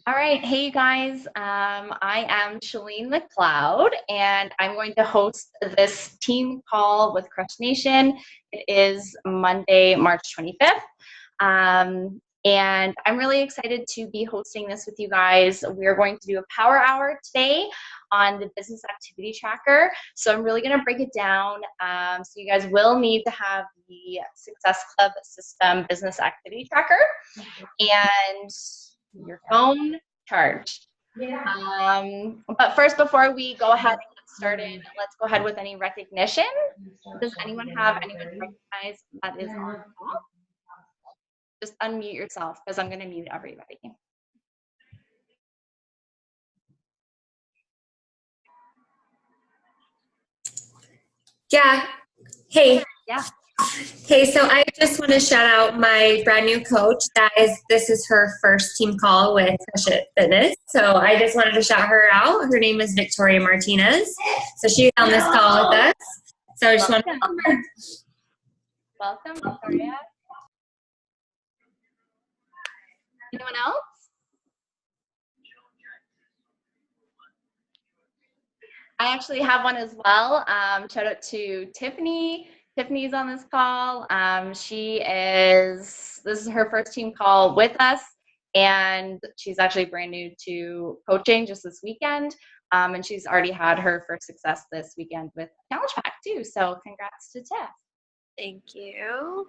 All right. Hey, you guys. I am Chalene MacLeod, and I'm going to host this team call with Crush Nation. It is Monday, March 25th. And I'm really excited to be hosting this with you guys. We're going to do a power hour today on the business activity tracker. So I'm really going to break it down. So you guys will need to have the Success Club System business activity tracker and your phone charged. But first, before we go ahead and get started, let's go ahead with any recognition. Does anyone have anyone recognize that is on the call? Just unmute yourself because I'm going to mute everybody. Yeah. Hey. Yeah. Hey, so I just want to shout out my brand new coach. This is her first team call with Crush It Fitness. So I just wanted to shout her out. Her name is Victoria Martinez. So she's on this call with us. So I just want to welcome her. Welcome, Victoria. Anyone else? I actually have one as well. Shout out to Tiffany. Tiffany's on this call. This is her first team call with us, and she's actually brand new to coaching just this weekend. And she's already had her first success this weekend with Challenge Pack too. So congrats to Tiff. Thank you.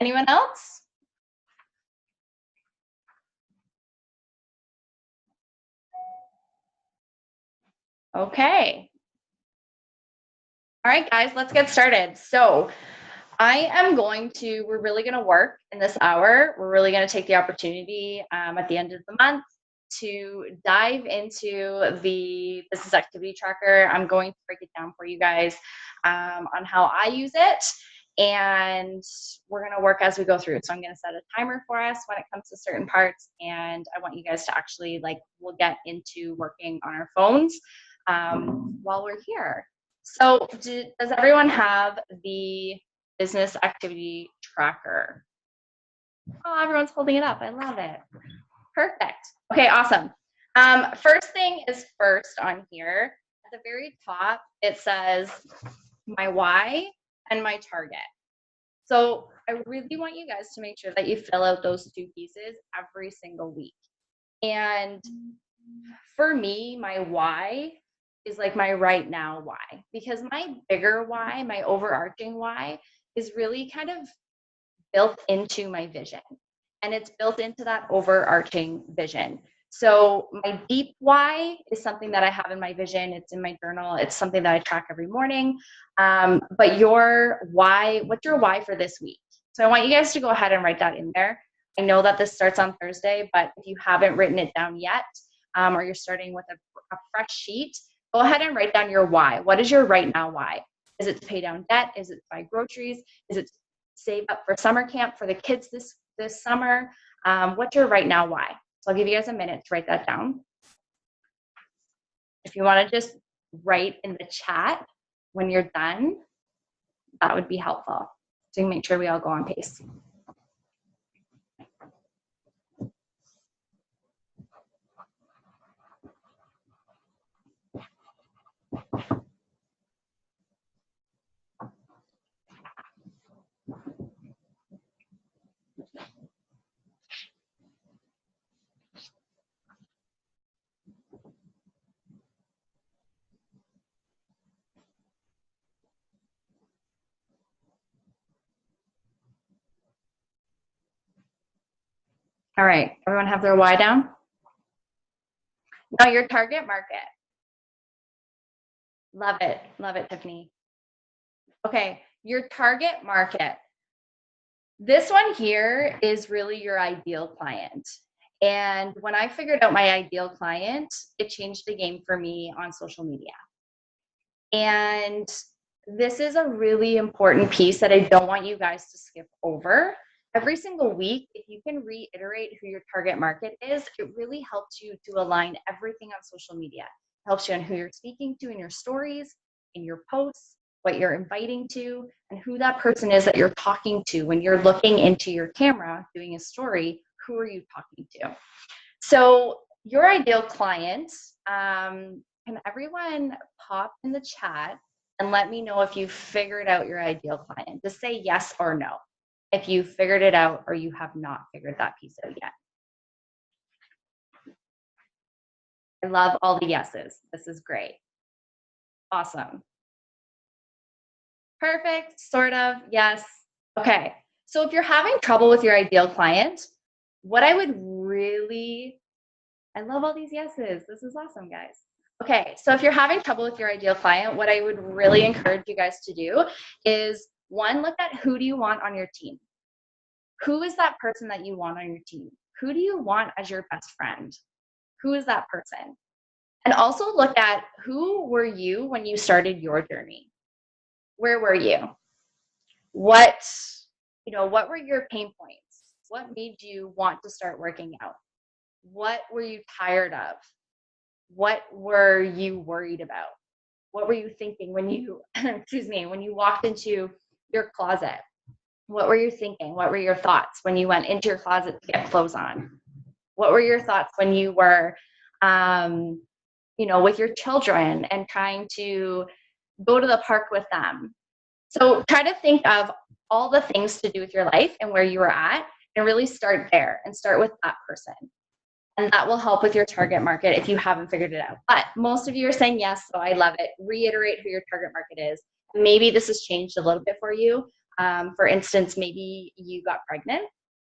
Anyone else? Okay. All right, guys, let's get started. So we're really going to work in this hour. We're really going to take the opportunity at the end of the month to dive into the business activity tracker. I'm going to break it down for you guys on how I use it. And we're going to work as we go through. So I'm going to set a timer for us when it comes to certain parts. And I want you guys to actually, we'll get into working on our phones while we're here. So does everyone have the business activity tracker? Oh, everyone's holding it up. I love it. Perfect. Okay, awesome. First thing is first on here. At the very top, it says my why and my target. So I really want you guys to make sure that you fill out those two pieces every single week. And for me, my why is like my right now why, because my bigger why, my overarching why, is really kind of built into my vision, and it's built into that overarching vision. So my deep why is something that I have in my vision. It's in my journal. It's something that I track every morning. But your why, what's your why for this week? So I want you guys to go ahead and write that in there. I know that this starts on Thursday, but if you haven't written it down yet, or you're starting with a fresh sheet, go ahead and write down your why. What is your right now why? Is it to pay down debt? Is it to buy groceries? Is it to save up for summer camp for the kids this summer? What's your right now why? So I'll give you guys a minute to write that down. If you want to just write in the chat when you're done, that would be helpful. So you can make sure we all go on pace. All right, everyone have their why down? Now your target market. Love it, Tiffany. Okay, your target market. This one here is really your ideal client. And when I figured out my ideal client, it changed the game for me on social media. And this is a really important piece that I don't want you guys to skip over. Every single week, if you can reiterate who your target market is, it really helps you to align everything on social media. It helps you on who you're speaking to in your stories, in your posts, what you're inviting to, and who that person is that you're talking to when you're looking into your camera doing a story. Who are you talking to? So your ideal client, can everyone pop in the chat and let me know if you figured out your ideal client? Just say yes or no if you figured it out or you have not figured that piece out yet. I love all the yeses. This is great. Awesome. Perfect, sort of, yes. Okay, so if you're having trouble with your ideal client, what I would really, I love all these yeses. This is awesome, guys. Okay, so if you're having trouble with your ideal client, what I would really encourage you guys to do is, one, look at who do you want on your team? Who is that person that you want on your team? Who do you want as your best friend? Who is that person? And also look at who were you when you started your journey? Where were you? What, what were your pain points? What made you want to start working out? What were you tired of? What were you worried about? What were you thinking when you, excuse me, when you walked into your closet? What were you thinking? What were your thoughts when you went into your closet to get clothes on? What were your thoughts when you were, with your children and trying to go to the park with them? So try to think of all the things to do with your life and where you were at, and really start there and start with that person. And that will help with your target market if you haven't figured it out. But most of you are saying yes, so I love it. Reiterate who your target market is. Maybe this has changed a little bit for you. For instance, maybe you got pregnant,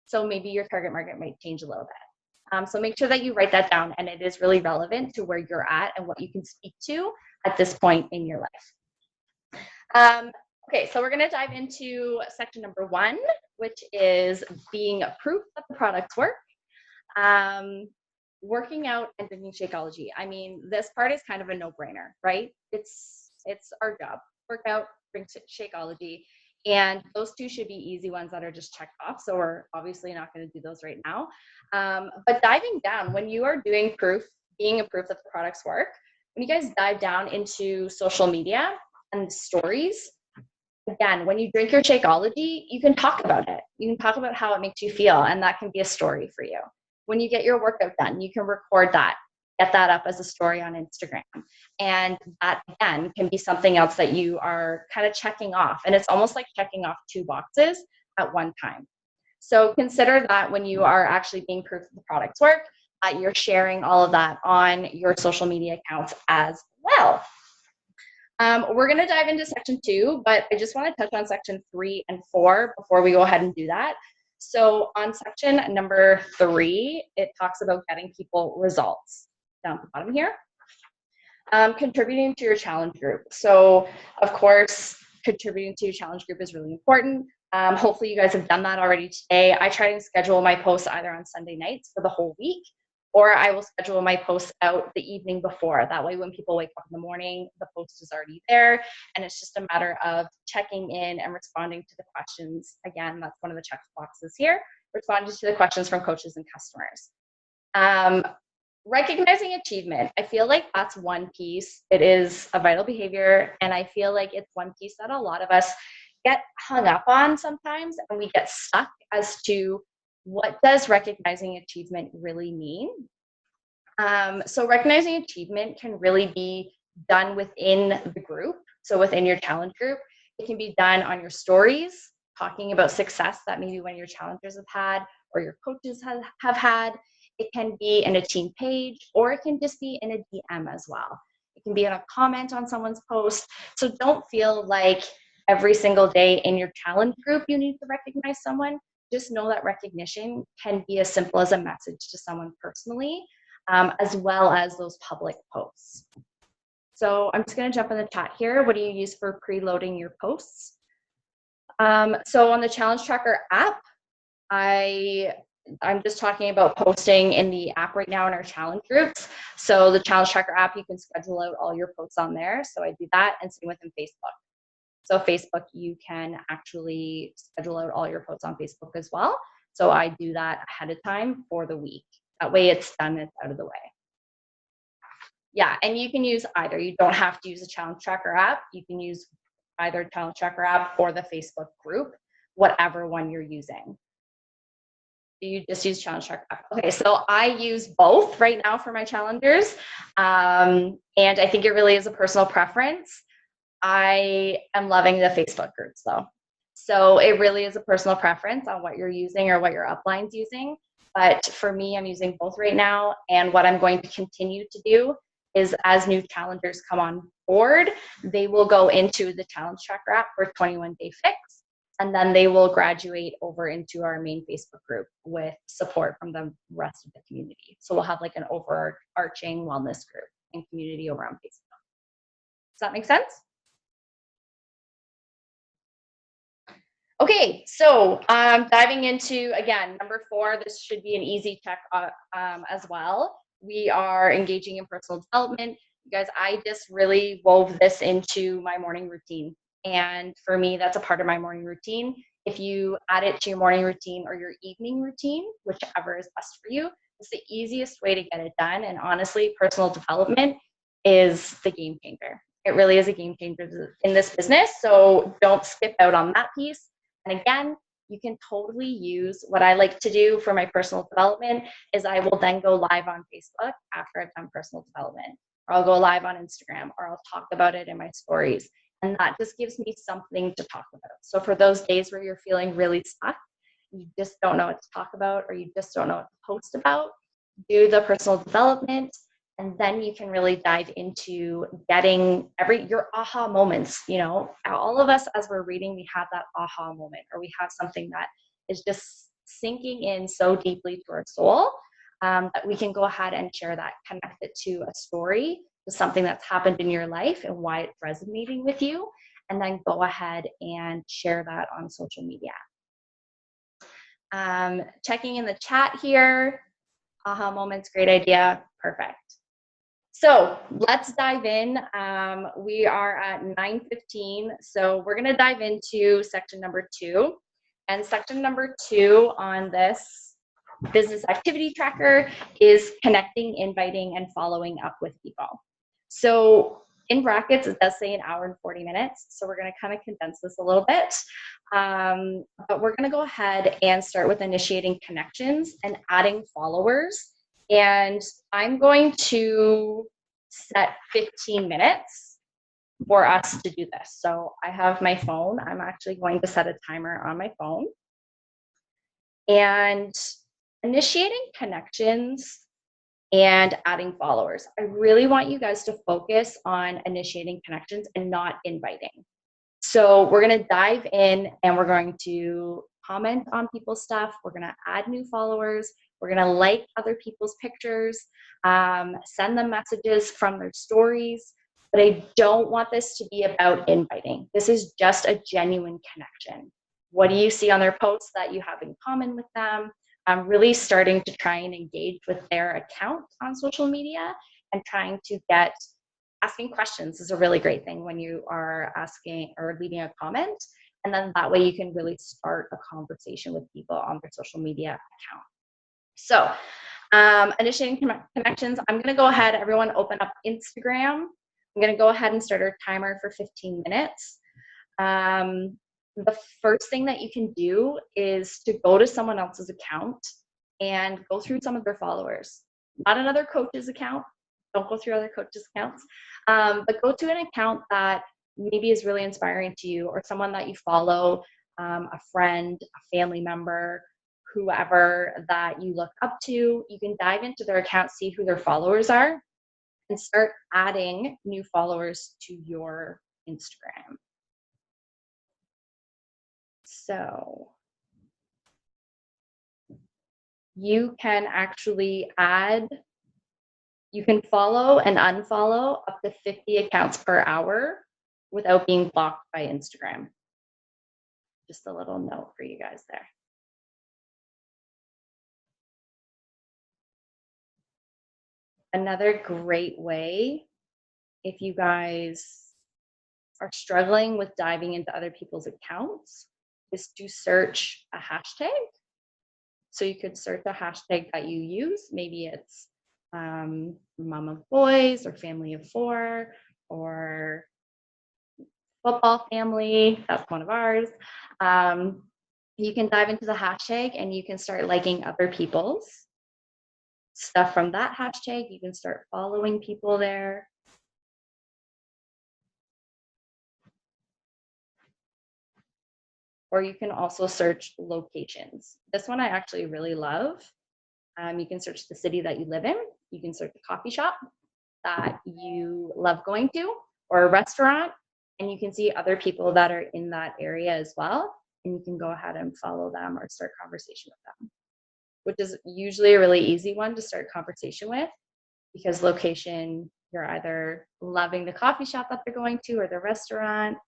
so maybe your target market might change a little bit. So make sure that you write that down, and it is really relevant to where you're at and what you can speak to at this point in your life. Okay, so we're going to dive into section number 1, which is being proof that the products work. Working out and drinking Shakeology. I mean, this part is kind of a no-brainer, right? It's our job. Work out, drink Shakeology, and those two should be easy ones that are just checked off. So we're obviously not going to do those right now. But diving down, when you are doing proof, being a proof that the products work, when you guys dive down into social media and stories, again, when you drink your Shakeology, you can talk about it. You can talk about how it makes you feel, and that can be a story for you. When you get your workout done, you can record that, get that up as a story on Instagram. And that, again, can be something else that you are kind of checking off. And it's almost like checking off 2 boxes at one time. So consider that when you are actually being proof that the products work, that you're sharing all of that on your social media accounts as well. We're going to dive into section 2, but I just want to touch on section 3 and 4 before we go ahead and do that. So on section number 3, it talks about getting people results. Down at the bottom here. Contributing to your challenge group. So of course, contributing to your challenge group is really important. Hopefully you guys have done that already today. I try to schedule my posts either on Sunday nights for the whole week, or I will schedule my posts out the evening before. That way when people wake up in the morning, the post is already there, and it's just a matter of checking in and responding to the questions. Again, that's one of the check boxes here, responding to the questions from coaches and customers. Recognizing achievement. I feel like that's one piece. It is a vital behavior, and I feel like it's one piece that a lot of us get hung up on sometimes, and we get stuck as to what does recognizing achievement really mean. So recognizing achievement can really be done within the group. So within your challenge group, it can be done on your stories, talking about success that maybe one of your challengers have had or your coaches have had. It can be in a team page, or it can just be in a DM as well. It can be in a comment on someone's post. So don't feel like every single day in your challenge group you need to recognize someone. Just know that recognition can be as simple as a message to someone personally, as well as those public posts. So I'm just going to jump in the chat here. What do you use for preloading your posts? So on the Challenge Tracker app, I'm just talking about posting in the app right now in our challenge groups. So the Challenge Tracker app, you can schedule out all your posts on there. So I do that, and same within Facebook. So Facebook, you can actually schedule out all your posts on Facebook as well. So I do that ahead of time for the week. That way it's done, it's out of the way. Yeah, and you can use either. You don't have to use a Challenge Tracker app. You can use either Challenge Tracker app or the Facebook group, whatever one you're using. Do you just use Challenge Tracker app? Okay, so I use both right now for my challengers, and I think it really is a personal preference. I am loving the Facebook groups though. So it really is a personal preference on what you're using or what your upline's using. But for me, I'm using both right now. And what I'm going to continue to do is as new challengers come on board, they will go into the Challenge Tracker app for 21-day fix. And then they will graduate over into our main Facebook group with support from the rest of the community. So we'll have like an overarching wellness group and community over on Facebook. Does that make sense? Okay, so diving into, again, number 4, this should be an easy check as well. We are engaging in personal development. You guys, I just really wove this into my morning routine. And for me, that's a part of my morning routine. If you add it to your morning routine or your evening routine, whichever is best for you, it's the easiest way to get it done. And honestly, personal development is the game changer. It really is a game changer in this business. So don't skip out on that piece. And again, you can totally use what I like to do for my personal development is I will then go live on Facebook after I've done personal development, or I'll go live on Instagram, or I'll talk about it in my stories. And that just gives me something to talk about. So for those days where you're feeling really stuck, you just don't know what to talk about, or you just don't know what to post about, do the personal development. And then you can really dive into getting your aha moments. You know, all of us as we're reading, we have that aha moment, or we have something that is just sinking in so deeply to our soul that we can go ahead and share that, connect it to a story, to something that's happened in your life and why it's resonating with you, and then go ahead and share that on social media. Checking in the chat here. Aha moments, great idea, perfect. So let's dive in. We are at 9:15, so we're gonna dive into section number 2. And section number 2 on this business activity tracker is connecting, inviting, and following up with people. So in brackets, it does say 1 hour and 40 minutes. So we're gonna kind of condense this a little bit. But we're gonna go ahead and start with initiating connections and adding followers. And I'm going to set 15 minutes for us to do this. So I have my phone. I'm actually going to set a timer on my phone. And initiating connections and adding followers. I really want you guys to focus on initiating connections and not inviting. So we're going to dive in and we're going to comment on people's stuff. We're going to add new followers. We're going to like other people's pictures, send them messages from their stories. But I don't want this to be about inviting. This is just a genuine connection. What do you see on their posts that you have in common with them? I'm really starting to try and engage with their account on social media and trying to asking questions is a really great thing when you are asking or leaving a comment. And then that way you can really start a conversation with people on their social media account. So initiating connections, I'm going to go ahead, everyone open up Instagram. I'm going to go ahead and start our timer for 15 minutes. The first thing that you can do is to go to someone else's account and go through some of their followers. Not another coach's account. Don't go through other coaches' accounts. But go to an account that maybe is really inspiring to you, or someone that you follow, a friend, a family member, whoever that you look up to. You can dive into their account, see who their followers are, and start adding new followers to your Instagram. So you can actually you can follow and unfollow up to 50 accounts per hour without being blocked by Instagram. Just a little note for you guys there. Another great way, if you guys are struggling with diving into other people's accounts, is to search a hashtag. So you could search a hashtag that you use. Maybe it's mom of boys or family of 4 or football family, that's one of ours. You can dive into the hashtag and you can start liking other people's stuff from that hashtag. You can start following people there. Or you can also search locations. This one I actually really love. You can search the city that you live in. You can search a coffee shop that you love going to, or a restaurant, and you can see other people that are in that area as well. And you can go ahead and follow them or start conversation with them, which is usually a really easy one to start conversation with, because location, you're either loving the coffee shop that they're going to or the restaurant,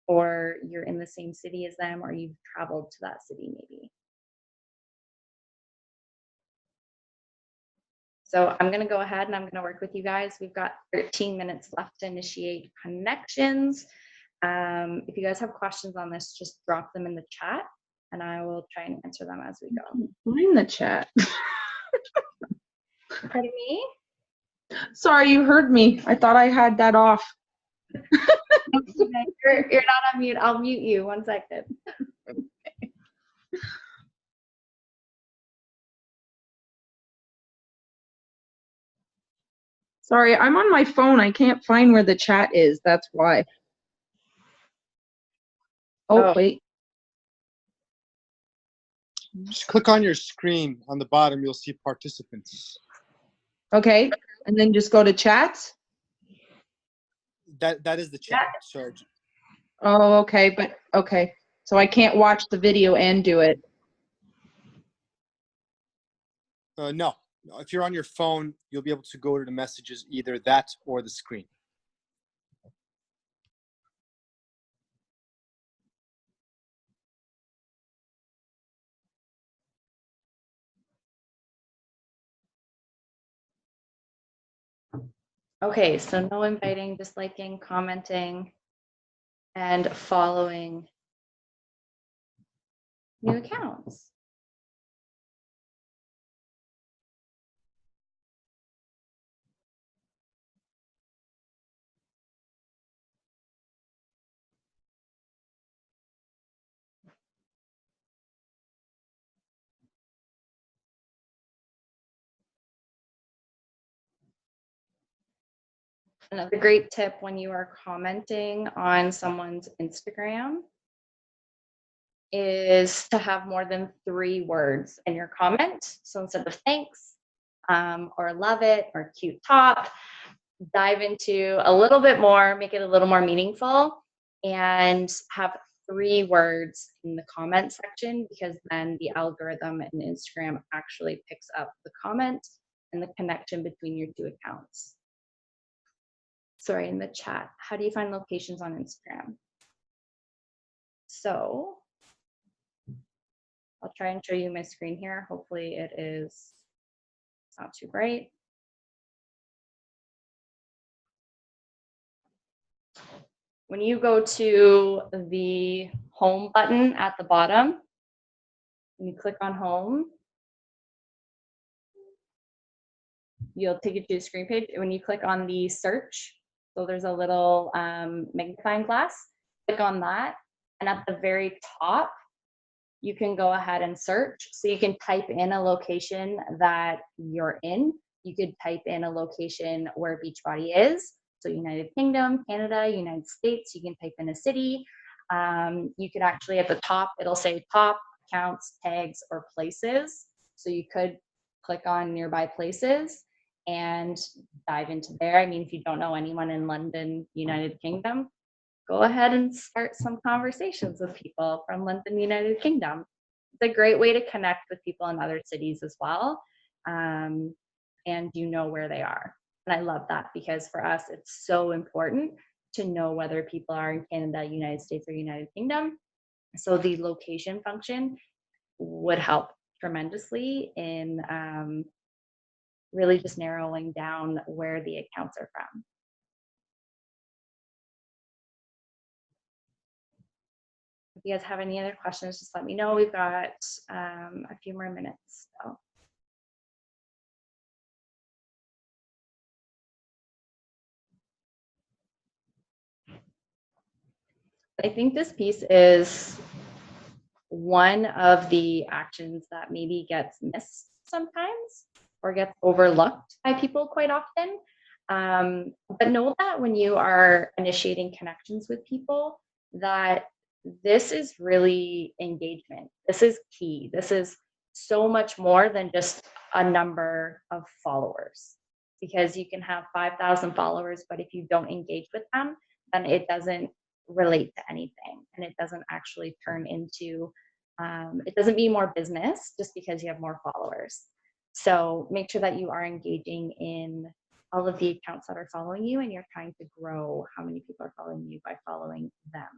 or you're in the same city as them, or you've traveled to that city maybe. So I'm going to go ahead and I'm going to work with you guys. We've got 13 minutes left to initiate connections. If you guys have questions on this, just drop them in the chat and I will try and answer them as we go. Find the chat. Pardon me? Sorry, you heard me. I thought I had that off. You're not on mute. I'll mute you. 1 second. Sorry, I'm on my phone. I can't find where the chat is. That's why. Oh, wait. Just click on your screen. On the bottom, you'll see participants. Okay, and then just go to chats. That is the chat. So Oh, okay, but okay. So I can't watch the video and do it. no. If you're on your phone, you'll be able to go to the messages, either that or the screen. Okay, so no inviting, just liking, commenting, and following new accounts. Another great tip when you are commenting on someone's Instagram is to have more than 3 words in your comment. So instead of thanks, or love it, or cute top, dive into a little bit more, make it a little more meaningful, and have 3 words in the comment section, because then the algorithm in Instagram actually picks up the comment and the connection between your 2 accounts. Sorry, in the chat, how do you find locations on Instagram? So I'll try and show you my screen here. Hopefully it is not too bright. When you go to the home button at the bottom, and you click on home, you'll take you to the screen page. When you click on the search, so there's a little magnifying glass, click on that, and at the very top, you can go ahead and search. So you can type in a location that you're in. You could type in a location where Beachbody is. So United Kingdom, Canada, United States, you can type in a city. You could actually at the top, it'll say top, accounts, tags, or places. So you could click on nearby places and dive into there. I mean, if you don't know anyone in London, United Kingdom, go ahead and start some conversations with people from London, United Kingdom. It's a great way to connect with people in other cities as well. And you know where they are. And I love that, because for us, it's so important to know whether people are in Canada, United States, or United Kingdom. So the location function would help tremendously in really just narrowing down where the accounts are from. If you guys have any other questions, just let me know. We've got a few more minutes. So. I think this piece is one of the actions that maybe gets missed sometimes or gets overlooked by people quite often. But know that when you are initiating connections with people, that this is really engagement. This is key. This is so much more than just a number of followers, because you can have 5,000 followers, but if you don't engage with them, then it doesn't relate to anything, and it doesn't actually turn into it doesn't mean more business just because you have more followers. So make sure that you are engaging in all of the accounts that are following you, and you're trying to grow how many people are following you by following them.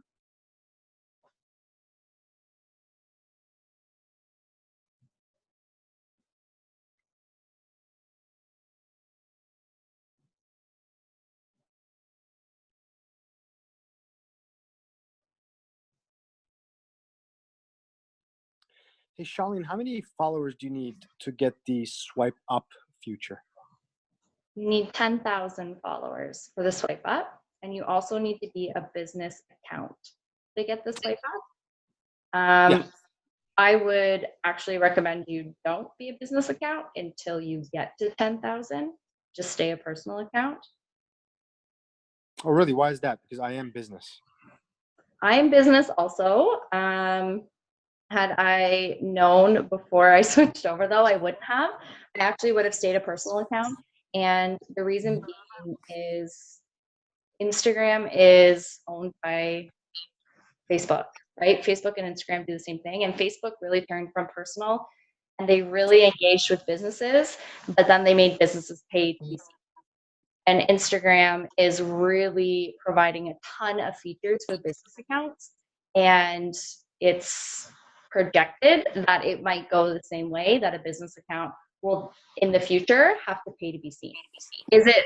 Hey, Charlene, how many followers do you need to get the swipe up feature? You need 10,000 followers for the swipe up, and you also need to be a business account to get the swipe up. Yeah. I would actually recommend you don't be a business account until you get to 10,000. Just stay a personal account. Oh, really? Why is that? Because I am business. I am business also. Had I known before I switched over, though, I wouldn't have. I actually would have stayed a personal account. And the reason being is Instagram is owned by Facebook, right? Facebook and Instagram do the same thing. And Facebook really turned from personal, and they really engaged with businesses, but then they made businesses pay to be seen. And Instagram is really providing a ton of features for business accounts. And it's projected that it might go the same way, that a business account will in the future have to pay to be seen. Is it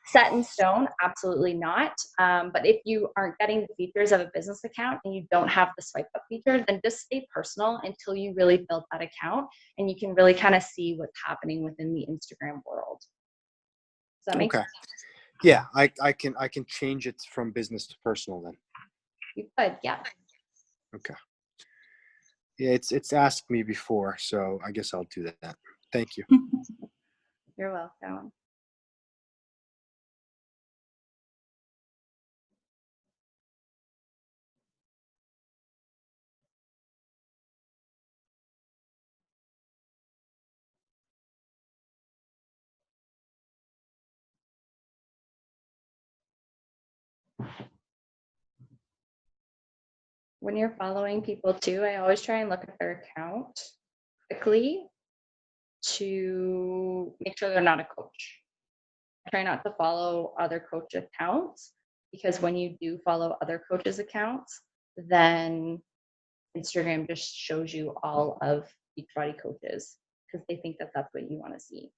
set in stone? Absolutely not. But if you aren't getting the features of a business account and you don't have the swipe up feature, then just stay personal until you really build that account and you can really kind of see what's happening within the Instagram world. Does that make Okay. sense? Yeah, I can change it from business to personal then. You could, yeah. Okay. Yeah, it's asked me before, so I guess I'll do that. Thank you. You're welcome. When you're following people too, I always try and look at their account quickly to make sure they're not a coach. I try not to follow other coach accounts, because when you do follow other coaches' accounts, then Instagram just shows you all of Beachbody coaches because they think that that's what you want to see.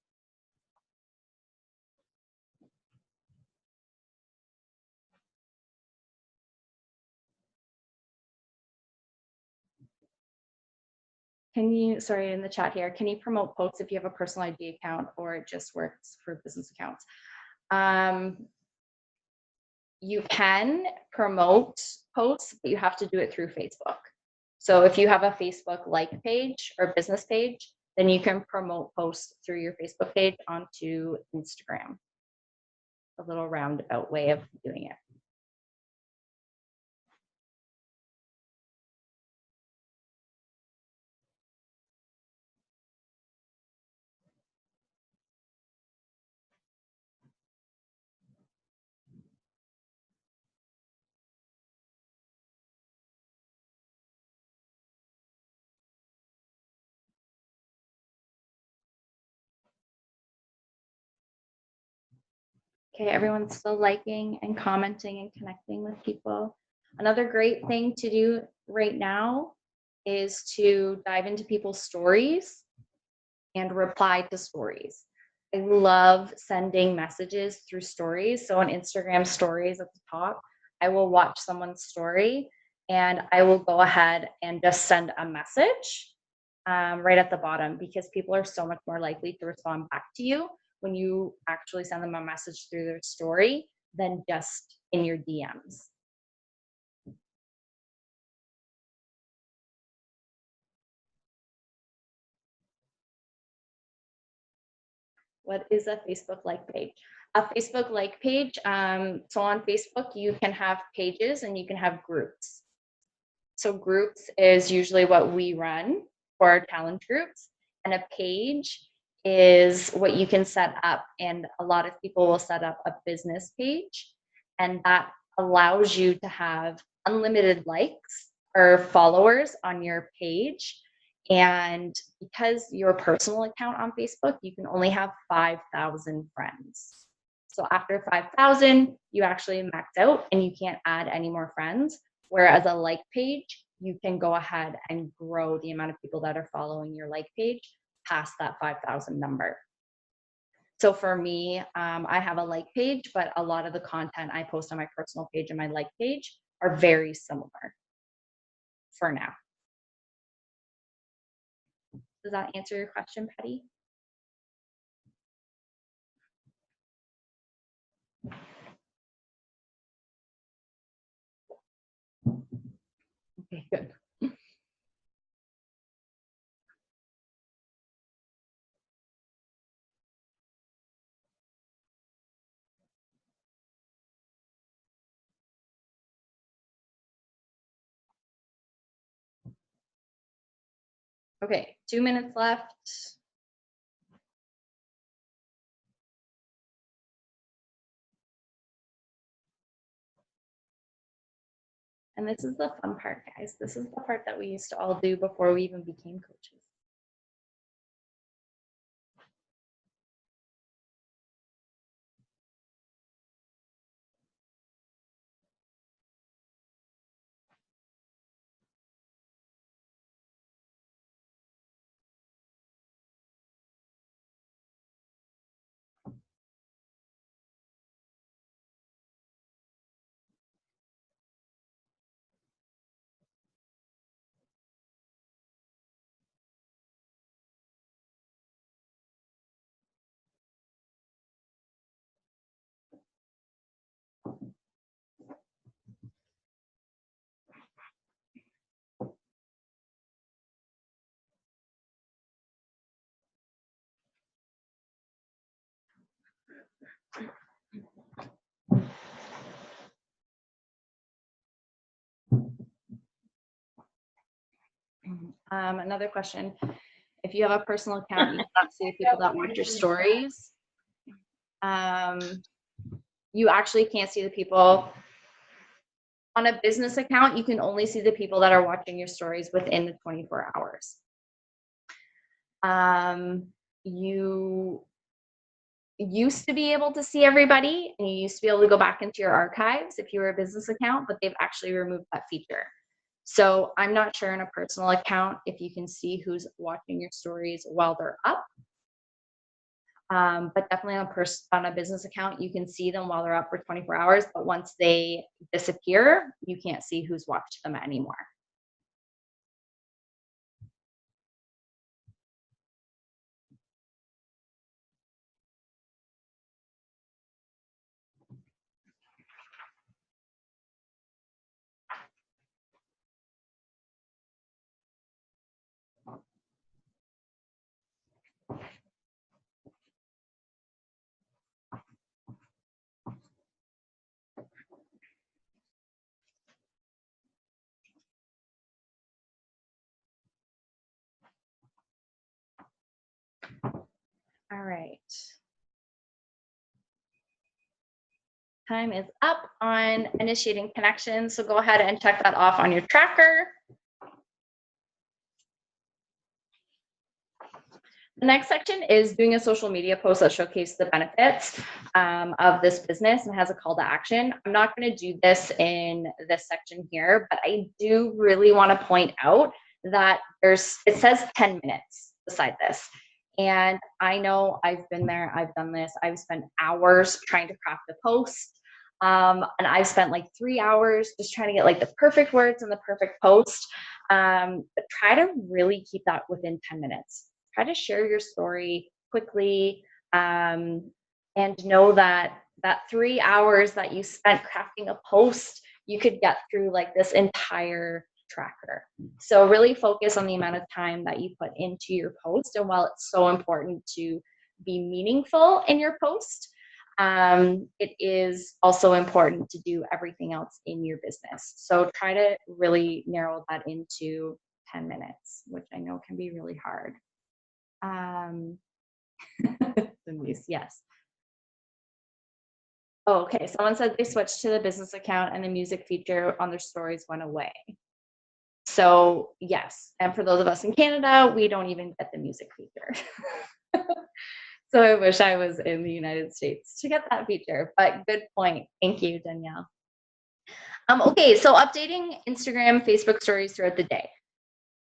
Can you, sorry, in the chat here, can you promote posts if you have a personal ID account, or it just works for business accounts? You can promote posts, but you have to do it through Facebook. So if you have a Facebook like page or business page, then you can promote posts through your Facebook page onto Instagram. A little roundabout way of doing it. Okay, everyone's still liking and commenting and connecting with people. Another great thing to do right now is to dive into people's stories and reply to stories. I love sending messages through stories. So on Instagram stories at the top, I will watch someone's story and I will go ahead and just send a message right at the bottom, because people are so much more likely to respond back to you when you actually send them a message through their story than just in your DMs. What is a Facebook like page? A Facebook like page, so on Facebook, you can have pages and you can have groups. So groups is usually what we run for our challenge groups, and a page is what you can set up. And a lot of people will set up a business page, and that allows you to have unlimited likes or followers on your page. And because your personal account on Facebook, you can only have 5,000 friends. So after 5,000, you actually max out and you can't add any more friends. Whereas a like page, you can go ahead and grow the amount of people that are following your like page past that 5,000 number. So for me, I have a like page, but a lot of the content I post on my personal page and my like page are very similar for now. Does that answer your question, Patty? Okay, good. Okay, 2 minutes left. And this is the fun part, guys. This is the part that we used to all do before we even became coaches. Another question. If you have a personal account, you can't see the people that watch your stories. You actually can't see the people. On a business account, you can only see the people that are watching your stories within the 24 hours. You used to be able to see everybody, and you used to be able to go back into your archives if you were a business account, but they've actually removed that feature. So I'm not sure in a personal account if you can see who's watching your stories while they're up. But definitely on a business account, you can see them while they're up for 24 hours, but once they disappear, you can't see who's watched them anymore. All right. Time is up on initiating connections, so go ahead and check that off on your tracker. The next section is doing a social media post that showcases the benefits of this business and has a call to action. I'm not going to do this in this section here, but I do really want to point out that it says 10 minutes beside this. And I know I've been there, I've done this, I've spent hours trying to craft a post. And I've spent like 3 hours just trying to get like the perfect words and the perfect post. But try to really keep that within 10 minutes. Try to share your story quickly, and know that 3 hours that you spent crafting a post, you could get through like this entire tracker. So really focus on the amount of time that you put into your post. And while it's so important to be meaningful in your post, it is also important to do everything else in your business. So try to really narrow that into 10 minutes, which I know can be really hard. Denise, yes. Oh, okay. Someone said they switched to the business account and the music feature on their stories went away. So yes, and for those of us in Canada, we don't even get the music feature. So I wish I was in the United States to get that feature, but good point. Thank you, Danielle. Okay, so updating Instagram, Facebook stories throughout the day.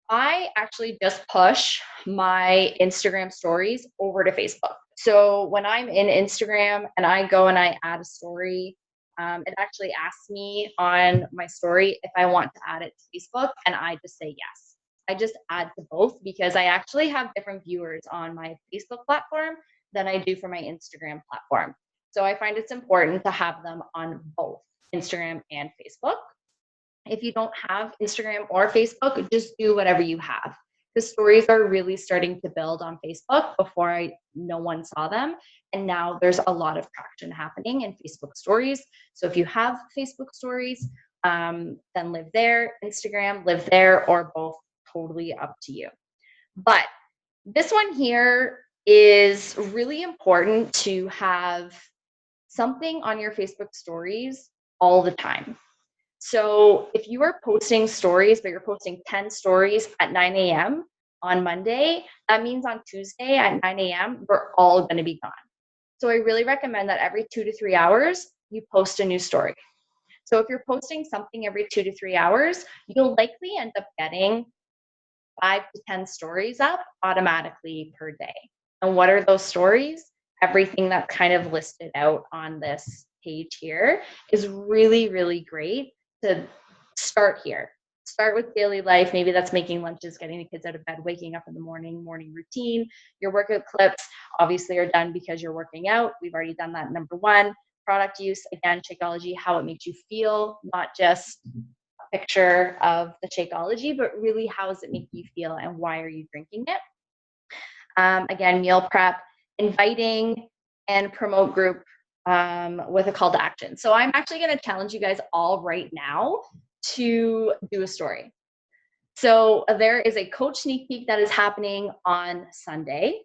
I actually just push my Instagram stories over to Facebook. So when I'm in Instagram and I go and I add a story, it actually asks me on my story if I want to add it to Facebook, and I just say yes. I just add to both because I actually have different viewers on my Facebook platform than I do for my Instagram platform. So I find it's important to have them on both Instagram and Facebook. If you don't have Instagram or Facebook, just do whatever you have. The stories are really starting to build on Facebook. Before no one saw them. And now there's a lot of traction happening in Facebook stories. So if you have Facebook stories, then live there. Instagram, live there, or both, totally up to you. But this one here is really important to have something on your Facebook stories all the time. So if you are posting stories, but you're posting 10 stories at 9 a.m. on Monday, that means on Tuesday at 9 a.m., we're all going to be gone. So I really recommend that every 2 to 3 hours, you post a new story. So if you're posting something every 2 to 3 hours, you'll likely end up getting 5 to 10 stories up automatically per day. And what are those stories? Everything that's kind of listed out on this page here is really, really great to start here. Start with daily life. Maybe that's making lunches, getting the kids out of bed, waking up in the morning routine. Your workout clips obviously are done because you're working out. We've already done that. Number one, product use. Again, Shakeology, how it makes you feel, not just a picture of the Shakeology, but really how does it make you feel and why are you drinking it? Again, meal prep, inviting and promote group with a call to action. So I'm actually going to challenge you guys all right now to do a story. So there is a coach sneak peek that is happening on Sunday.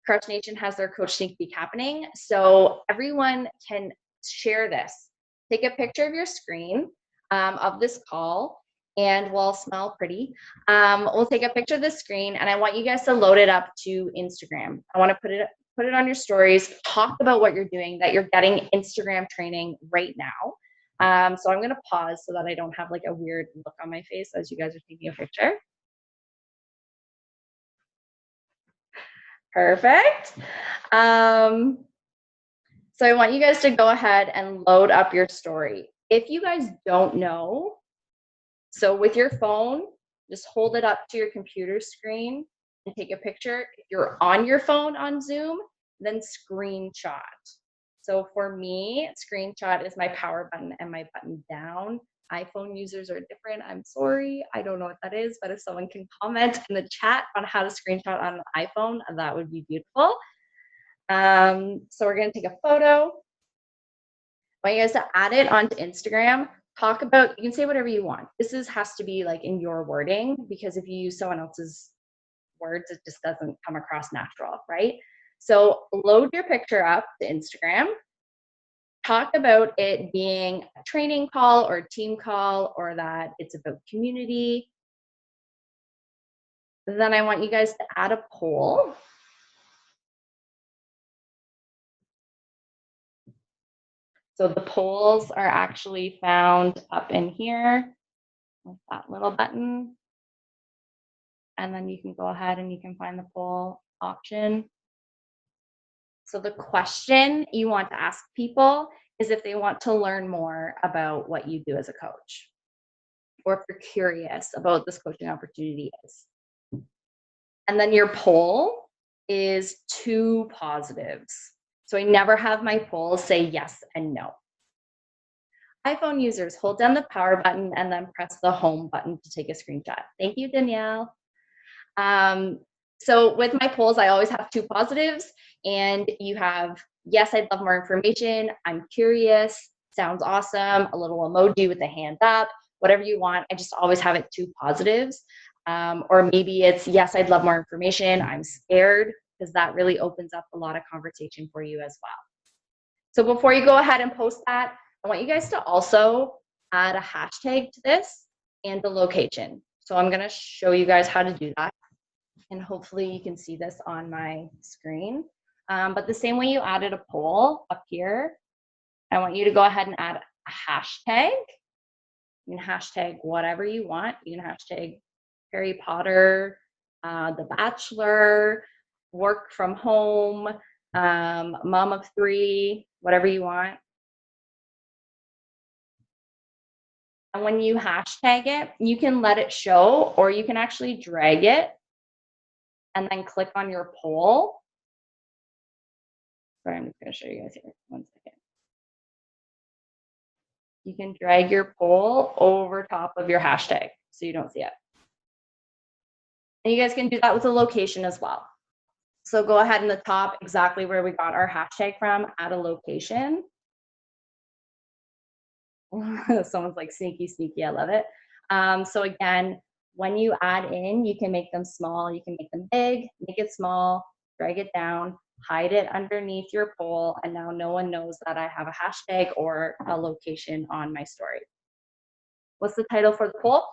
Crush Nation has their coach sneak peek happening. So everyone can share this. Take a picture of your screen of this call, and we'll smile pretty. We'll take a picture of the screen, and I want you guys to load it up to Instagram. I want to put it on your stories. Talk about what you're doing, that you're getting Instagram training right now. So I'm going to pause so that I don't have like a weird look on my face as you guys are taking a picture. Perfect. So I want you guys to go ahead and load up your story. If you guys don't know, so with your phone, just hold it up to your computer screen and take a picture. If you're on your phone on Zoom, then screenshot. So for me, screenshot is my power button and my button down. iPhone users are different. I'm sorry. I don't know what that is, but if someone can comment in the chat on how to screenshot on an iPhone, that would be beautiful. So we're going to take a photo. I want you guys to add it onto Instagram. Talk about, you can say whatever you want. This has to be like in your wording, because if you use someone else's words, it just doesn't come across natural, right? So load your picture up to Instagram. Talk about it being a training call or a team call, or that it's about community. Then I want you guys to add a poll. So the polls are actually found up in here with that little button. And then you can go ahead and you can find the poll option. So the question you want to ask people is if they want to learn more about what you do as a coach, or if you're curious about what this coaching opportunity is. And then your poll is 2 positives. So I never have my polls say yes and no. iPhone users, hold down the power button and then press the home button to take a screenshot. Thank you, Danielle. So with my polls, I always have 2 positives, and you have, yes, I'd love more information, I'm curious, sounds awesome, a little emoji with a hand up, whatever you want. I just always have it 2 positives. Or maybe it's, yes, I'd love more information, I'm scared, because that really opens up a lot of conversation for you as well. So before you go ahead and post that, I want you guys to also add a hashtag to this and the location. So I'm going to show you guys how to do that. And hopefully you can see this on my screen. But the same way you added a poll up here, I want you to go ahead and add a hashtag. You can hashtag whatever you want. You can hashtag Harry Potter, The Bachelor, work from home, mom of 3, whatever you want. And when you hashtag it, you can let it show, or you can actually drag it and then click on your poll. Sorry, I'm just going to show you guys here. 1 second. You can drag your poll over top of your hashtag so you don't see it. And you guys can do that with a location as well. So go ahead in the top, exactly where we got our hashtag from, add a location. Someone's like, sneaky, sneaky, I love it. So again, when you add in, you can make them small, you can make them big, make it small, drag it down, hide it underneath your poll, and now no one knows that I have a hashtag or a location on my story. What's the title for the poll?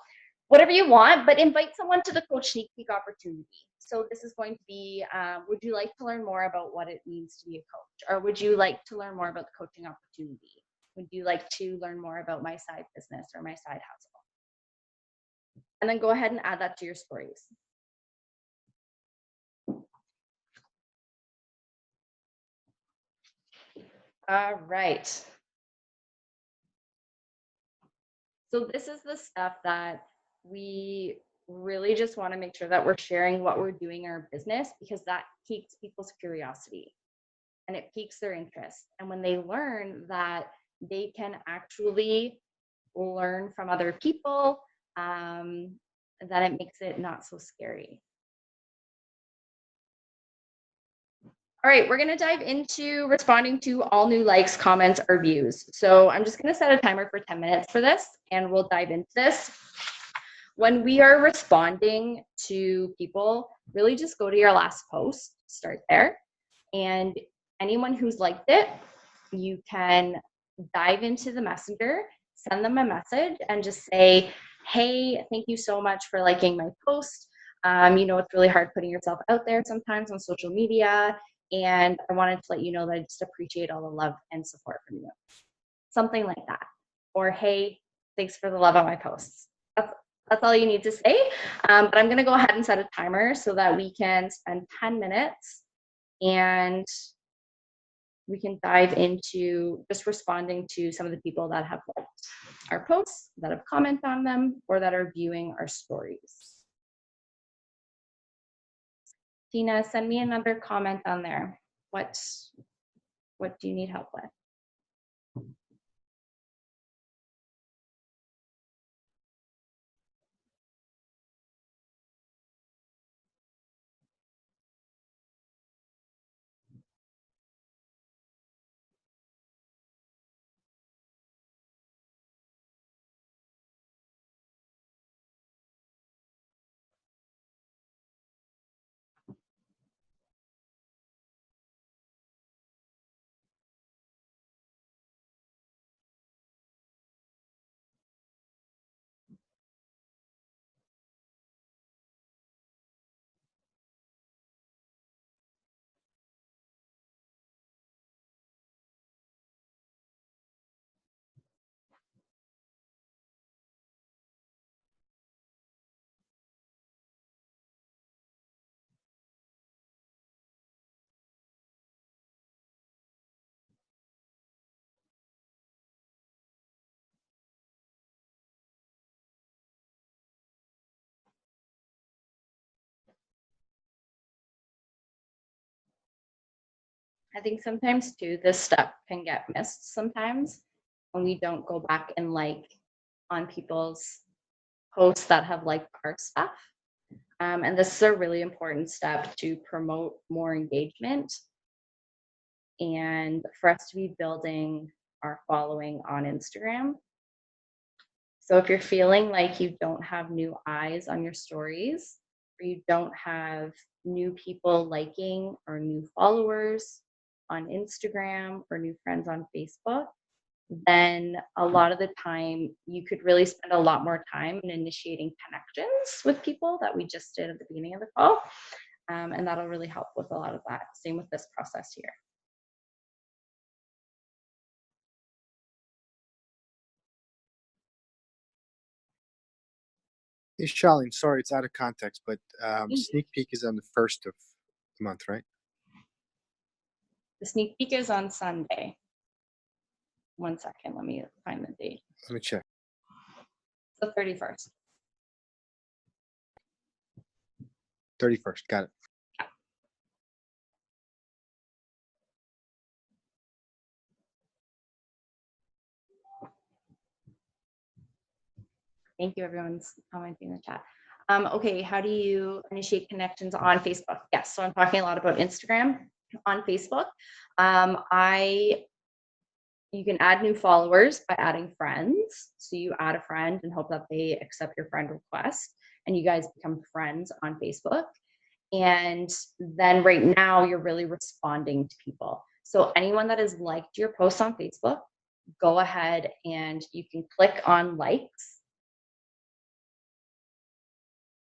Whatever you want, but invite someone to the Coach Sneak Peek opportunity. So this is going to be, would you like to learn more about what it means to be a coach? Or would you like to learn more about the coaching opportunity? Would you like to learn more about my side business or my side hustle? And then go ahead and add that to your stories. All right. So this is the stuff that we really just want to make sure that we're sharing what we're doing in our business, because that piques people's curiosity and it piques their interest. And when they learn that they can actually learn from other people, then it makes it not so scary. All right, we're going to dive into responding to all new likes, comments, or views. So I'm just going to set a timer for 10 minutes for this, and we'll dive into this. When we are responding to people, really just go to your last post, start there. And anyone who's liked it, you can dive into the messenger, send them a message, and just say, hey, thank you so much for liking my post. You know, it's really hard putting yourself out there sometimes on social media. And I wanted to let you know that I just appreciate all the love and support from you. Something like that. Or, hey, thanks for the love on my posts. That's all you need to say. But I'm going to go ahead and set a timer so that we can spend 10 minutes and we can dive into just responding to some of the people that have liked our posts, that have commented on them, or that are viewing our stories. Tina, send me another comment on there. What do you need help with? I think sometimes too, this step can get missed sometimes when we don't go back and like on people's posts that have liked our stuff. And this is a really important step to promote more engagement and for us to be building our following on Instagram. So if you're feeling like you don't have new eyes on your stories, or you don't have new people liking or new followers on Instagram or new friends on Facebook, then a lot of the time you could really spend a lot more time in initiating connections with people that we just did at the beginning of the call. And that'll really help with a lot of that. Same with this process here. Hey, Charlene, sorry, it's out of context, but sneak peek is on the 1st of the month, right? The sneak peek is on Sunday. 1 second, let me find the date. Let me check. The 31st. 31st, got it. Thank you, everyone's commenting in the chat. Okay, how do you initiate connections on Facebook? Yes, so I'm talking a lot about Instagram. On Facebook, you can add new followers by adding friends. So you add a friend and hope that they accept your friend request, and you guys become friends on Facebook. And then right now, you're really responding to people. So anyone that has liked your post on Facebook, go ahead and you can click on likes.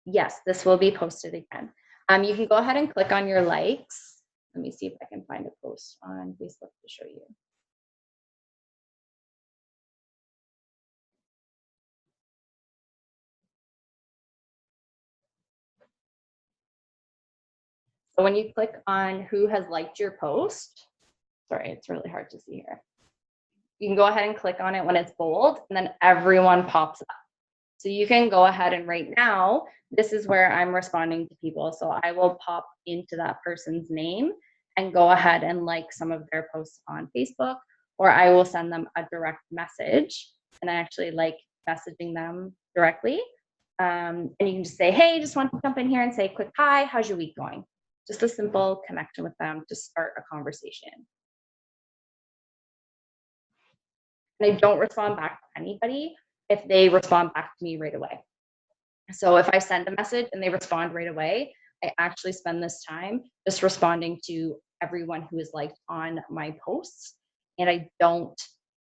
Yes, this will be posted again. You can go ahead and click on your likes. Let me see if I can find a post on Facebook to show you. So when you click on who has liked your post, sorry, it's really hard to see here. You can go ahead and click on it when it's bold, and then everyone pops up. So you can go ahead and right now, this is where I'm responding to people. So I will pop into that person's name and go ahead and like some of their posts on Facebook, or I will send them a direct message and I actually like messaging them directly. And you can just say, hey, just want to jump in here and say a quick hi, how's your week going? Just a simple connection with them to start a conversation. And I don't respond back to anybody if they respond back to me right away. So if I send a message and they respond right away, I actually spend this time just responding to everyone who is liked on my posts. And I don't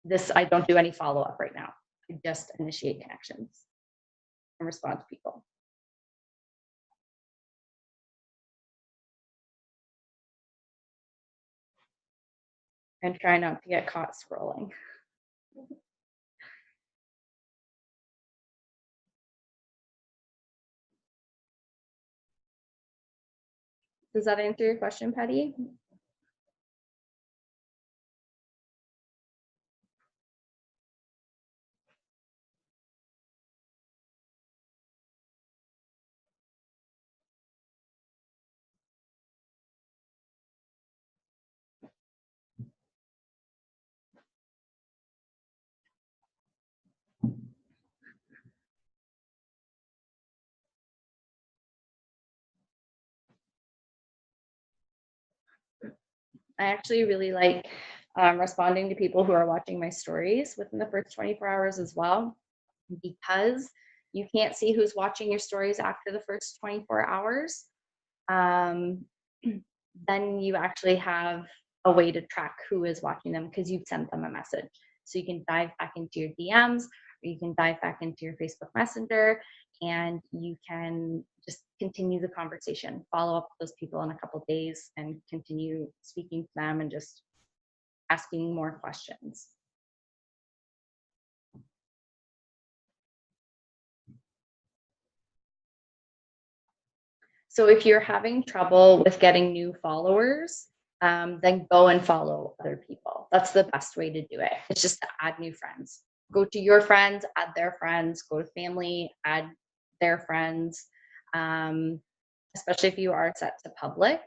do any follow-up right now. I just initiate connections and respond to people. And try not to get caught scrolling. Does that answer your question, Patty? I actually really like responding to people who are watching my stories within the first 24 hours as well, because you can't see who's watching your stories after the first 24 hours. Then you actually have a way to track who is watching them because you've sent them a message. So you can dive back into your DMs, or you can dive back into your Facebook Messenger, and you can just continue the conversation, follow up with those people in a couple of days and continue speaking to them and just asking more questions. So if you're having trouble with getting new followers, then go and follow other people. That's the best way to do it. It's just to add new friends. Go to your friends, add their friends, go to family, add their friends. Especially if you are set to public,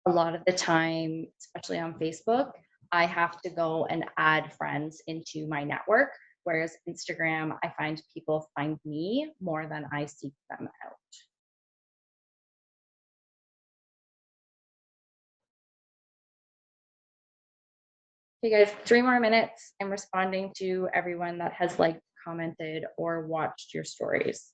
a lot of the time, especially on Facebook, I have to go and add friends into my network. Whereas Instagram, I find people find me more than I seek them out. Okay, guys, 3 more minutes. I'm responding to everyone that has liked, commented, or watched your stories.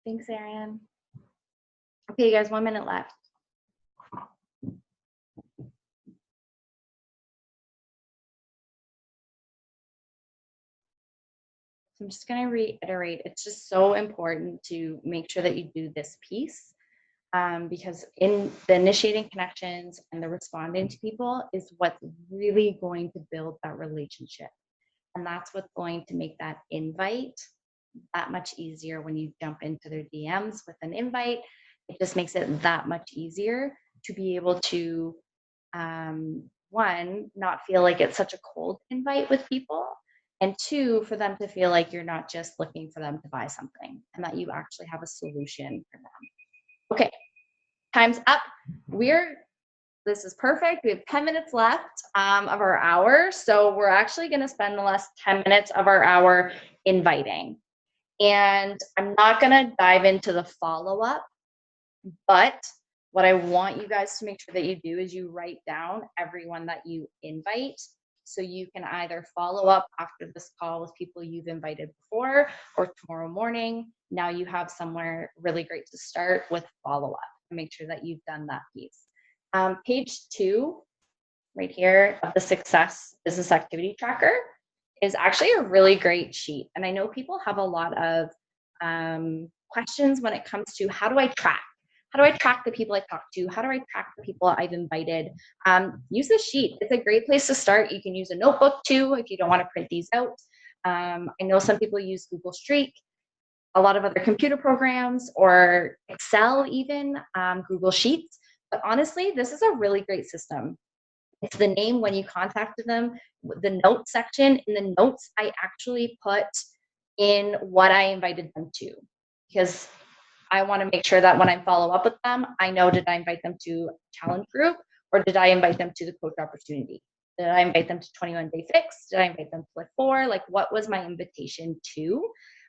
Thanks, Erin. Okay, guys, 1 minute left. So I'm just going to reiterate, it's just so important to make sure that you do this piece, because in the initiating connections and the responding to people is what's really going to build that relationship. And that's what's going to make that invite that much easier when you jump into their DMs with an invite. It just makes it that much easier to be able to, one, not feel like it's such a cold invite with people, and two, for them to feel like you're not just looking for them to buy something and that you actually have a solution for them. Okay, time's up. This is perfect. We have 10 minutes left of our hour. So we're actually going to spend the last 10 minutes of our hour inviting. And I'm not going to dive into the follow-up, but what I want you guys to make sure that you do is you write down everyone that you invite. So you can either follow up after this call with people you've invited before, or tomorrow morning. Now you have somewhere really great to start with follow-up and make sure that you've done that piece. Page 2, right here, of the Success Business Activity Tracker is actually a really great sheet. And I know people have a lot of questions when it comes to how do I track? How do I track the people I talk to? How do I track the people I've invited? Use this sheet. It's a great place to start. You can use a notebook too if you don't want to print these out. I know some people use Google Streak, a lot of other computer programs, or Excel even, Google Sheets. But honestly, this is a really great system. It's the name when you contacted them, the notes section. In the notes, I actually put in what I invited them to, because I want to make sure that when I follow up with them, I know, did I invite them to challenge group, or did I invite them to the coach opportunity? Did I invite them to 21 Day Fix? Did I invite them to Lift 4? Like, what was my invitation to?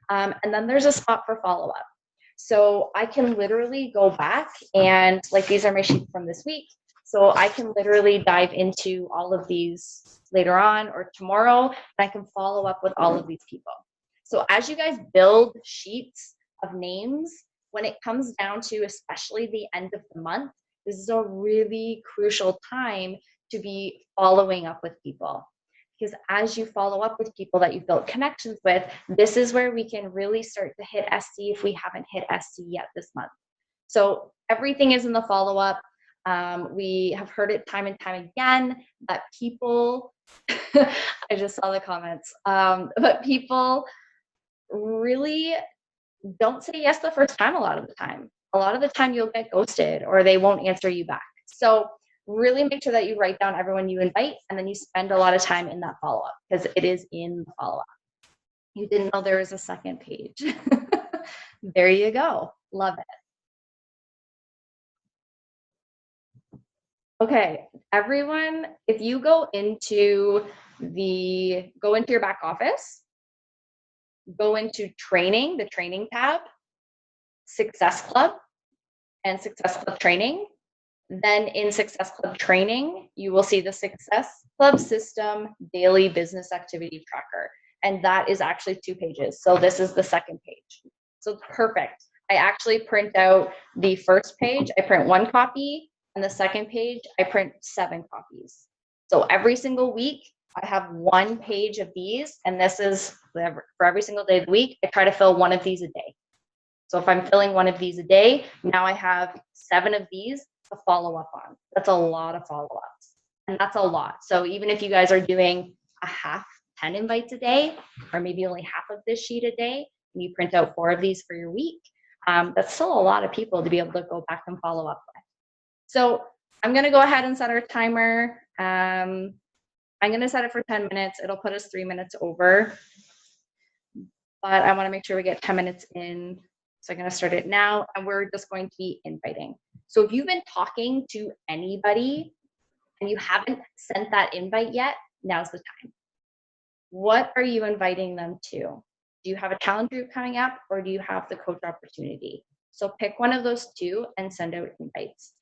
And then there's a spot for follow up. So I can literally go back and, like, these are my sheets from this week. So I can literally dive into all of these later on or tomorrow, and I can follow up with all of these people. So as you guys build sheets of names, when it comes down to especially the end of the month, this is a really crucial time to be following up with people. Because as you follow up with people that you've built connections with, this is where we can really start to hit SC if we haven't hit SC yet this month. So everything is in the follow-up. We have heard it time and time again that people, I just saw the comments, but people really don't say yes the first time a lot of the time. A lot of the time you'll get ghosted or they won't answer you back. So really make sure that you write down everyone you invite and then you spend a lot of time in that follow-up because it is in the follow-up. You didn't know there was a second page. There you go. Love it. Okay, everyone, if you go into your back office, go into training, the training tab, Success Club, and Success Club training. Then in Success Club training, you will see the Success Club system daily business activity tracker. And that is actually 2 pages. So this is the second page. So it's perfect. I actually print out the first page. I print 1 copy. And the second page, I print 7 copies. So every single week, I have 1 page of these. And this is for every single day of the week. I try to fill 1 of these a day. So if I'm filling 1 of these a day, now I have 7 of these to follow up on. That's a lot of follow-ups. And that's a lot. So even if you guys are doing a half 10 invites a day, or maybe only half of this sheet a day, and you print out 4 of these for your week, that's still a lot of people to be able to go back and follow up with. So I'm going to go ahead and set our timer. I'm going to set it for 10 minutes. It'll put us 3 minutes over. But I want to make sure we get 10 minutes in. So I'm going to start it now, and we're just going to be inviting. So if you've been talking to anybody and you haven't sent that invite yet, now's the time. What are you inviting them to? Do you have a challenge group coming up, or do you have the coach opportunity? So pick one of those 2 and send out invites.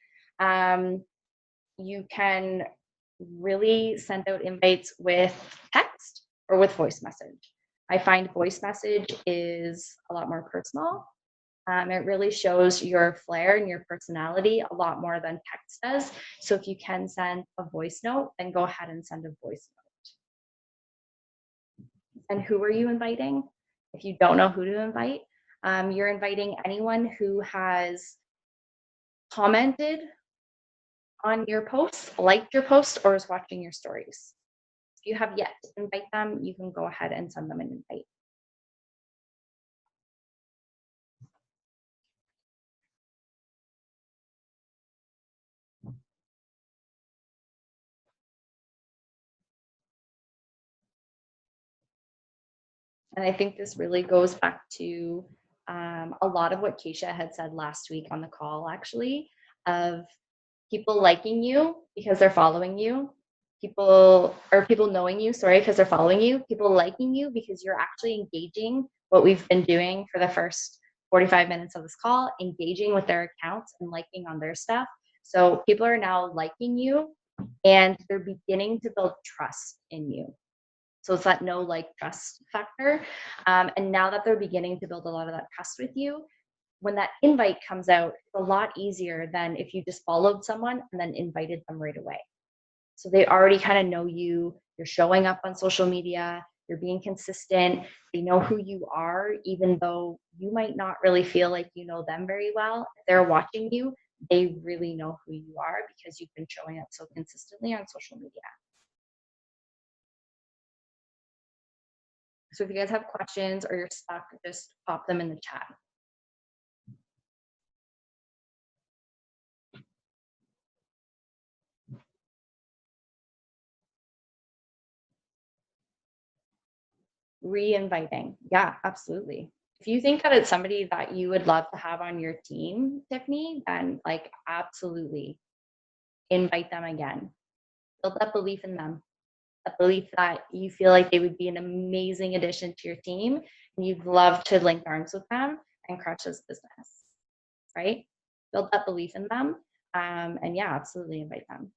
You can really send out invites with text or with voice message. I find voice message is a lot more personal. It really shows your flair and your personality a lot more than text does. So if you can send a voice note, then go ahead and send a voice note. And who are you inviting? If you don't know who to invite, you're inviting anyone who has commented on your posts, liked your post, or is watching your stories. If you have yet to invite them, you can go ahead and send them an invite. And I think this really goes back to a lot of what Keisha had said last week on the call, actually, of people liking you because they're following you, people knowing you, because they're following you, people liking you because you're actually engaging what we've been doing for the first 45 minutes of this call, engaging with their accounts and liking on their stuff. So people are now liking you and they're beginning to build trust in you. So it's that know, like, trust factor. And now that they're beginning to build a lot of that trust with you, when that invite comes out, it's a lot easier than if you just followed someone and then invited them right away. So they already kind of know you, you're showing up on social media, you're being consistent, they know who you are, even though you might not really feel like you know them very well. If they're watching you, they really know who you are because you've been showing up so consistently on social media. So if you guys have questions or you're stuck, just pop them in the chat. Re-inviting. Yeah, absolutely. If you think that it's somebody that you would love to have on your team, Tiffany, then like absolutely invite them again. Build that belief in them. A belief that you feel like they would be an amazing addition to your team and you'd love to link arms with them and crush this business, right? Build that belief in them. And yeah, absolutely invite them.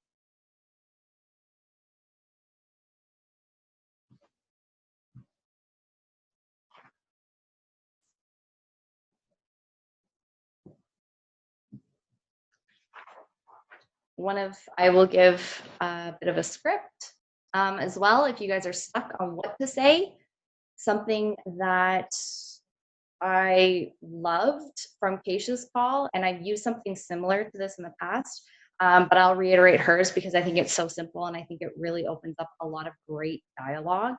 I will give a bit of a script as well if you guys are stuck on what to say. Something that I loved from Keisha's call, and I've used something similar to this in the past, but I'll reiterate hers because I think it's so simple and I think it really opens up a lot of great dialogue.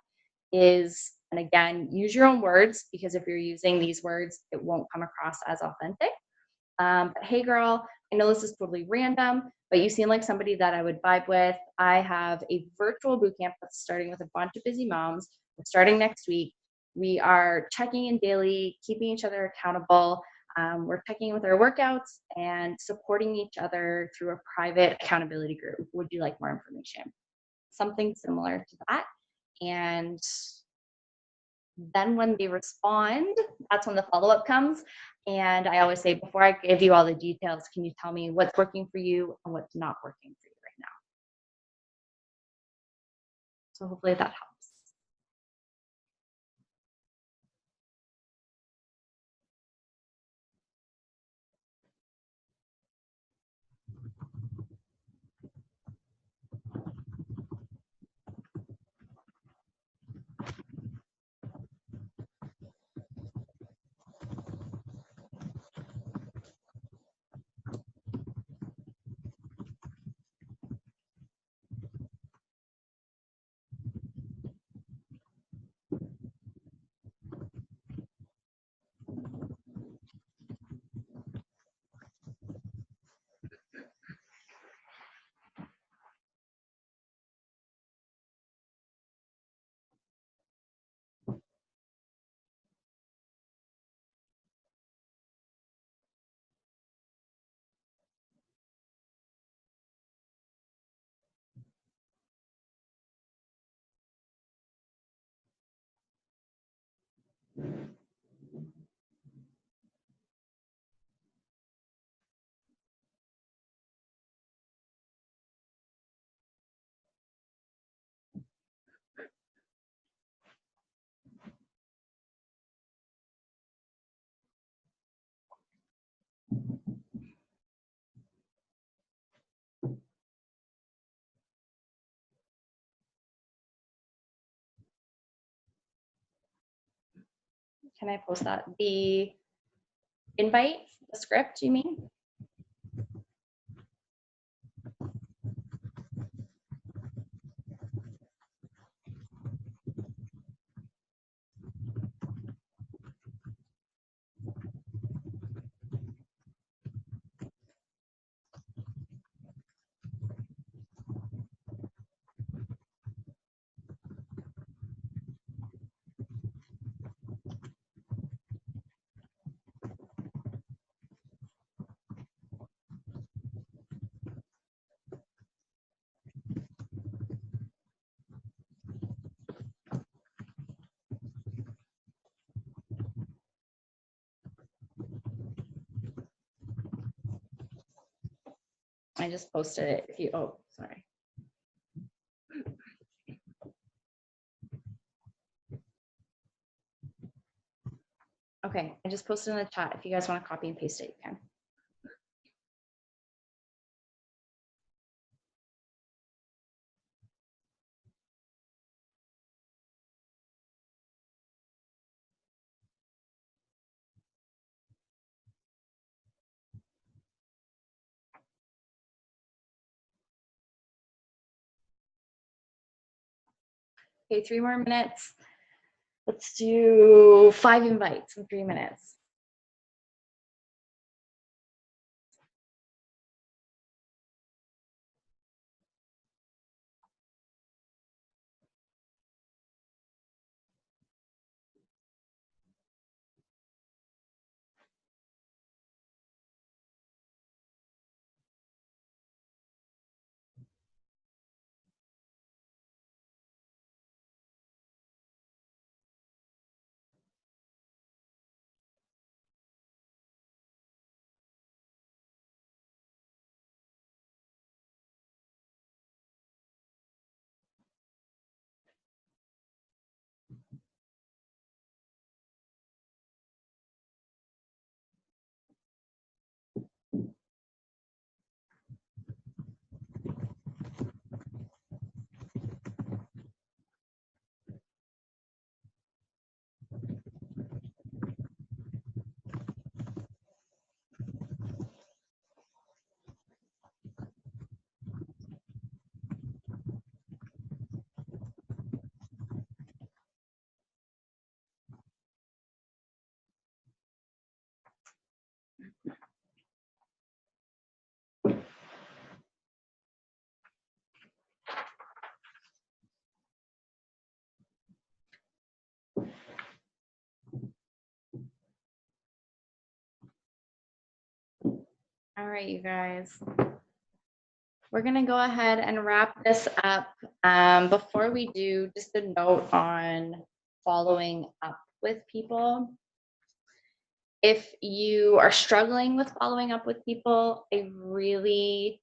And again, use your own words, because if you're using these words, it won't come across as authentic. But hey, girl, I know this is totally random, but you seem like somebody that I would vibe with. I have a virtual boot camp that's starting with a bunch of busy moms. We're starting next week. We are checking in daily, keeping each other accountable. We're checking in with our workouts and supporting each other through a private accountability group. Would you like more information? Something similar to that. And then when they respond, that's when the follow-up comes. And I always say, before I give you all the details, can you tell me what's working for you and what's not working for you right now? So hopefully that helps. Can I post that? The invite, the script, you mean? I just posted it. If you, oh, sorry. Okay, I just posted in the chat. If you guys want to copy and paste it, you can. Okay, 3 more minutes. Let's do 5 invites in 3 minutes. All right, you guys. We're going to go ahead and wrap this up. Before we do, just a note on following up with people. If you are struggling with following up with people, I really,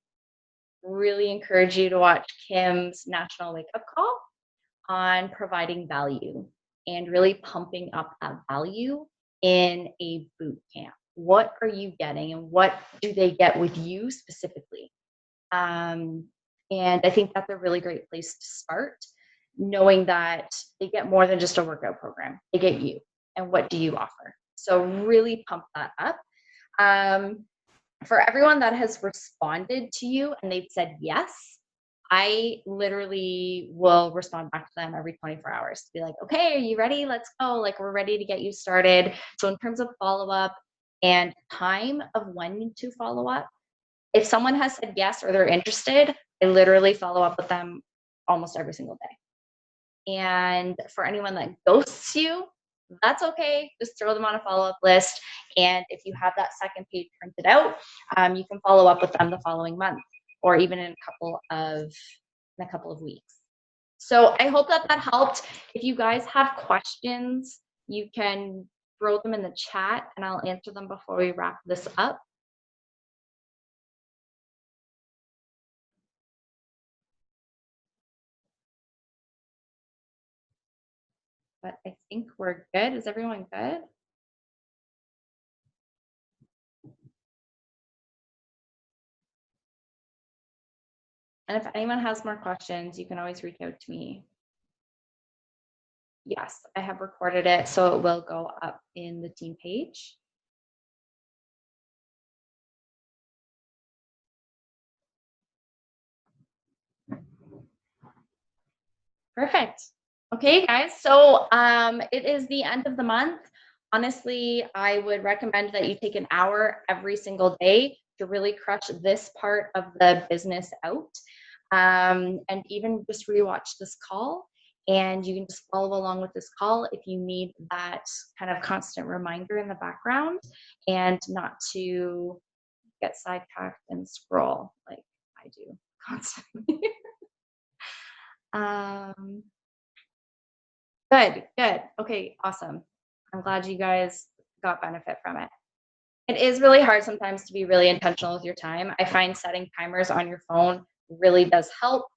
really encourage you to watch Kim's National Wake Up Call on providing value and really pumping up that value in a boot camp. What are you getting and what do they get with you specifically? And I think that's a really great place to start, knowing that they get more than just a workout program. They get you and what do you offer? So really pump that up. For everyone that has responded to you and they've said yes, I literally will respond back to them every 24 hours to be like, okay, are you ready? Let's go. Like, we're ready to get you started. So in terms of follow-up and time of when to follow up, if someone has said yes or they're interested, I literally follow up with them almost every single day. And for anyone that ghosts you, that's okay. Just throw them on a follow-up list. And if you have that second page printed out, you can follow up with them the following month or even in a couple of weeks. So I hope that helped. If you guys have questions, you can throw them in the chat and I'll answer them before we wrap this up. But I think we're good. Is everyone good? And if anyone has more questions, you can always reach out to me. Yes, I have recorded it, so it will go up in the team page. Perfect. Okay, guys, so it is the end of the month. Honestly, I would recommend that you take an hour every single day to really crush this part of the business out. And even just rewatch this call. And you can just follow along with this call if you need that kind of constant reminder in the background and not to get sidetracked and scroll like I do constantly. Good. Okay, awesome. I'm glad you guys got benefit from it. It is really hard sometimes to be really intentional with your time. I find setting timers on your phone really does help.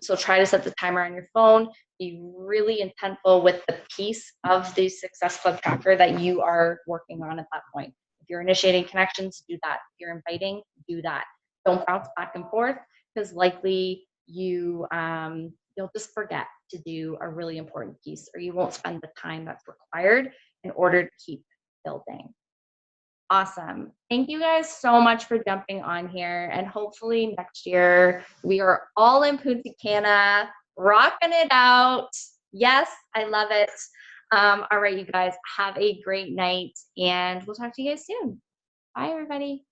So try to set the timer on your phone. Be really intentful with the piece of the Success Club tracker that you are working on at that point. If you're initiating connections, do that. If you're inviting, do that. Don't bounce back and forth because likely you'll just forget to do a really important piece or you won't spend the time that's required in order to keep building. Awesome. Thank you guys so much for jumping on here. And hopefully next year we are all in Punta Cana, rocking it out. Yes, I love it. All right, you guys, have a great night and we'll talk to you guys soon. Bye, everybody.